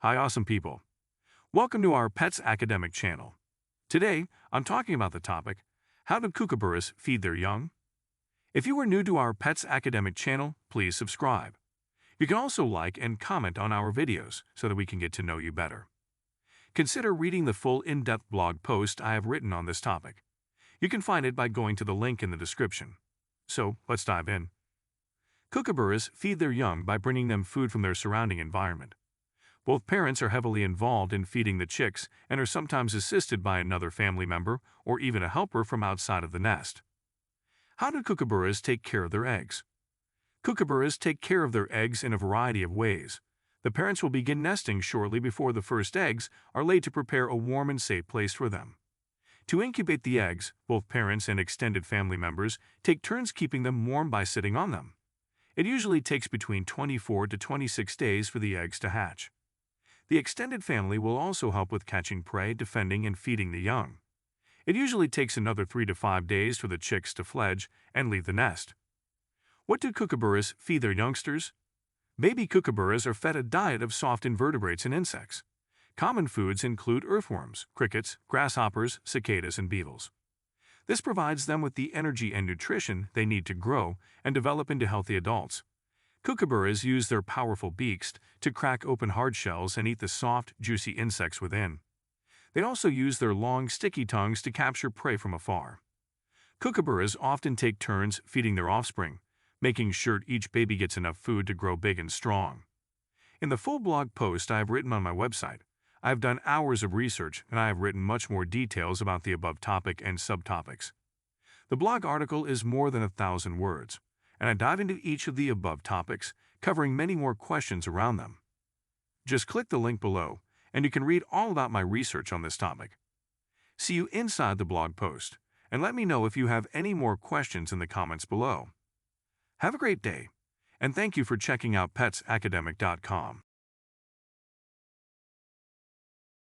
Hi, awesome people. Welcome to our Pets Academic channel. Today, I'm talking about the topic, how do kookaburras feed their young? If you are new to our Pets Academic channel, please subscribe. You can also like and comment on our videos so that we can get to know you better. Consider reading the full in-depth blog post I have written on this topic. You can find it by going to the link in the description. So, let's dive in. Kookaburras feed their young by bringing them food from their surrounding environment. Both parents are heavily involved in feeding the chicks and are sometimes assisted by another family member or even a helper from outside of the nest. How do kookaburras take care of their eggs? Kookaburras take care of their eggs in a variety of ways. The parents will begin nesting shortly before the first eggs are laid to prepare a warm and safe place for them. To incubate the eggs, both parents and extended family members take turns keeping them warm by sitting on them. It usually takes between 24 to 26 days for the eggs to hatch. The extended family will also help with catching prey, defending, and feeding the young. It usually takes another 3 to 5 days for the chicks to fledge and leave the nest. What do kookaburras feed their youngsters? Baby kookaburras are fed a diet of soft invertebrates and insects. Common foods include earthworms, crickets, grasshoppers, cicadas, and beetles. This provides them with the energy and nutrition they need to grow and develop into healthy adults. Kookaburras use their powerful beaks to crack open hard shells and eat the soft, juicy insects within. They also use their long, sticky tongues to capture prey from afar. Kookaburras often take turns feeding their offspring, making sure each baby gets enough food to grow big and strong. In the full blog post I have written on my website, I have done hours of research and I have written much more details about the above topic and subtopics. The blog article is more than 1,000 words, and I dive into each of the above topics, covering many more questions around them. Just click the link below, and you can read all about my research on this topic. See you inside the blog post, and let me know if you have any more questions in the comments below. Have a great day, and thank you for checking out petsacademic.com.